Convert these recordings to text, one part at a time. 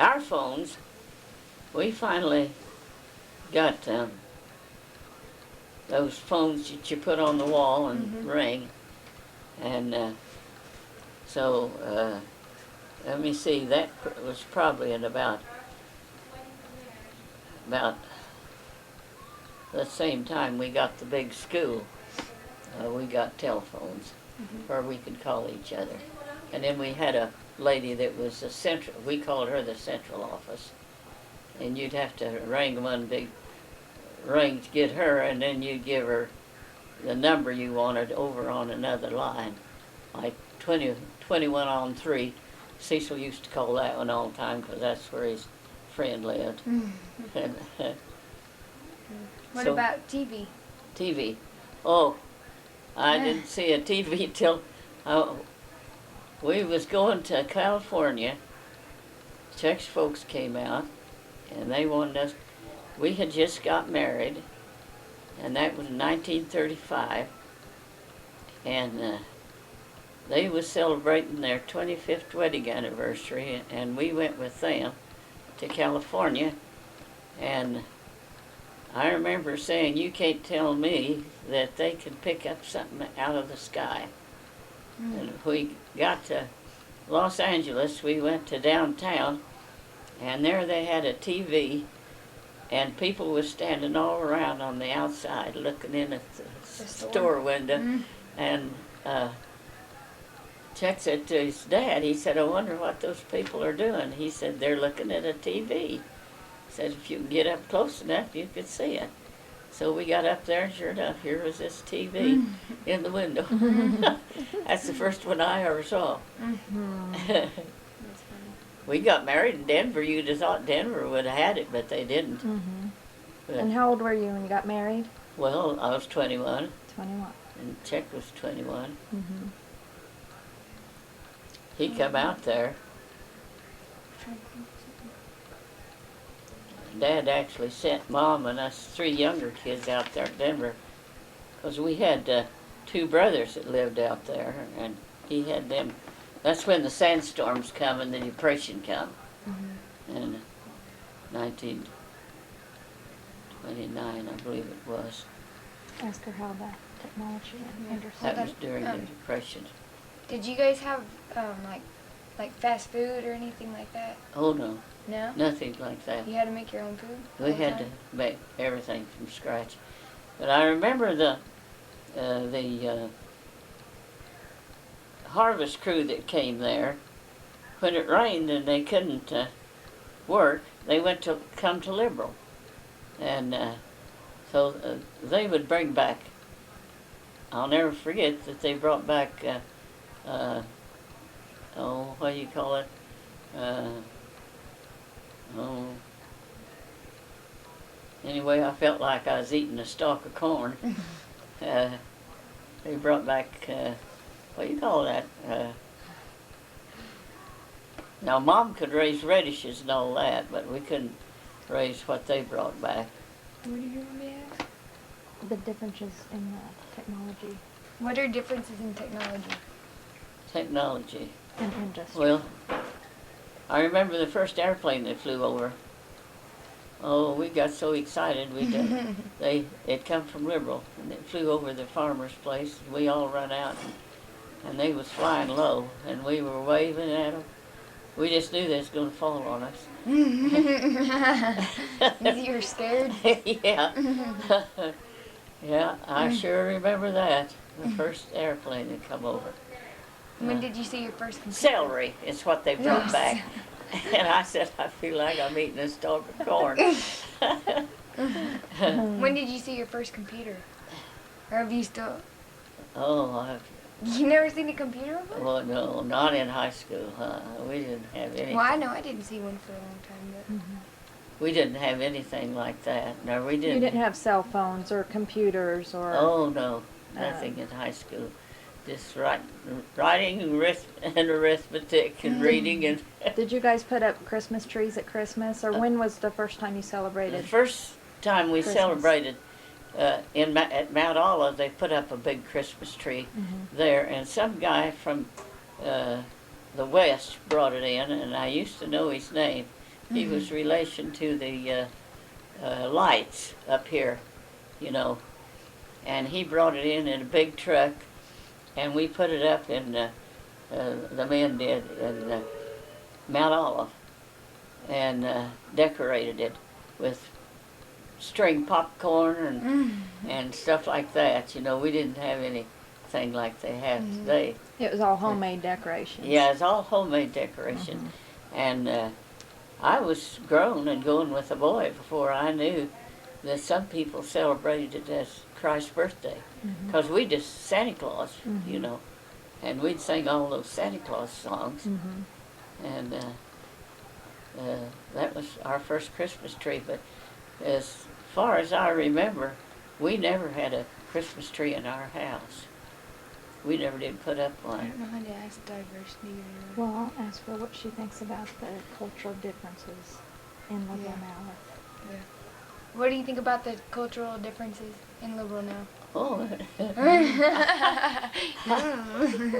our phones, we finally got those phones that you put on the wall and ring. And so, let me see, that was probably at about the same time we got the big school. We got telephones where we could call each other. And then we had a lady that was the central, we called her the central office. And you'd have to ring one big ring to get her, and then you'd give her the number you wanted over on another line, like 21 on 3. Cecil used to call that one all the time because that's where his friend lived. What So, about TV? TV. Oh, I didn't see a TV till we was going to California. Chuck's folks came out, and they wanted us. We had just got married, and that was 1935. And they was celebrating their 25th wedding anniversary, and we went with them to California. And I remember saying, "You can't tell me that they could pick up something out of the sky." And if we got to Los Angeles, we went to downtown, and there they had a TV, and people was standing all around on the outside looking in at the store window. And Chuck said to his dad, he said, "I wonder what those people are doing." He said, "They're looking at a TV." He said, "If you can get up close enough, you could see it." So we got up there, and sure enough, here was this TV in the window. That's the first one I ever saw. That's funny. We got married in Denver. You'd have thought Denver would have had it, but they didn't. But, And how old were you when you got married? well, I was 21, 21. and Chuck was 21. He come out there. Dad actually sent Mom and us 3 younger kids out there in Denver, because we had 2 brothers that lived out there, and he had them. That's when the sandstorms come and the Depression come, in 1929, I believe it was. Ask her how the technology That was during the Depression. Did you guys have like fast food or anything like that? Oh no, No? nothing like that. You had to make your own food? all We the had to time? make everything from scratch. But I remember the harvest crew that came there. When it rained and they couldn't work, they went to come to Liberal, and so they would bring back. I'll never forget that they brought back. What do you call it? Anyway, I felt like I was eating a stalk of corn. They brought back, what do you call that? Now, Mom could raise radishes and all that, but we couldn't raise what they brought back. What do you want me to ask? The differences in technology What are differences in technology? Technology. and industry. Well, I remember the first airplane that flew over. Oh, we got so excited. It come from Liberal, and it flew over the farmer's place. And we all run out, and they was flying low, and we were waving at them. We just knew they was going to fall on us. You were scared? Yeah. Yeah, I sure remember that. The first airplane that come over. When did you see your first computer? Celery is what they brought back. And I said, I feel like I'm eating a stalk of corn. When did you see your first computer? Or have you still... Oh, You never seen a computer before? well, no, not in high school. We didn't have any. Well, I know I didn't see one for a long time, but... We didn't have anything like that. No, we You didn't. didn't have cell phones or computers or... Oh no, nothing in high school. Just writing and arithmetic and reading and. Did you guys put up Christmas trees at Christmas, or when was the first time you The celebrated? first time we Christmas. celebrated at Mount Olive, they put up a big Christmas tree there, and some guy from the West brought it in, and I used to know his name. He was relation to the lights up here, you know. And he brought it in a big truck, and we put it up in, the men did, in Mount Olive, and decorated it with string popcorn and stuff like that. You know, we didn't have anything like they have today. It was all homemade decorations. Yeah, it's all homemade decoration. And I was grown and going with a boy before I knew that some people celebrated it as Christ's birthday. Because we just Santa Claus, you know, and we'd sing all those Santa Claus songs. And that was our first Christmas tree. But as far as I remember, we never had a Christmas tree in our house. We never did put up I one. don't know how to ask diversity. Well, I'll ask her what she thinks about the cultural differences in Liberal Yeah. now. What do you think about the cultural differences in Liberal now? Oh,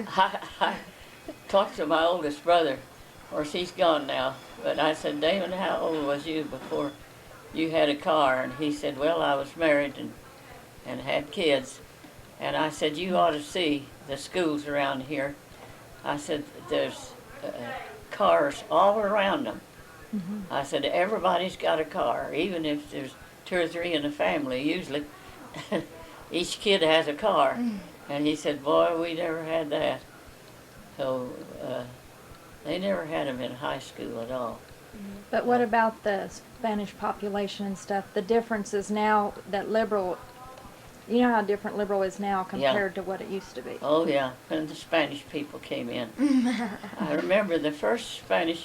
I talked to my oldest brother. Of course, he's gone now. But I said, Damon, how old was you before you had a car? And he said, well, I was married and had kids. And I said, you ought to see the schools around here. I said, there's cars all around them. I said, everybody's got a car, even if there's 2 or 3 in a family, usually. Each kid has a car. And he said, boy, we never had that. So they never had them in high school at all. But what about the Spanish population and stuff? The differences now that Liberal, you know how different Liberal is now compared to what it used to be. Oh, yeah, when the Spanish people came in. I remember the first Spanish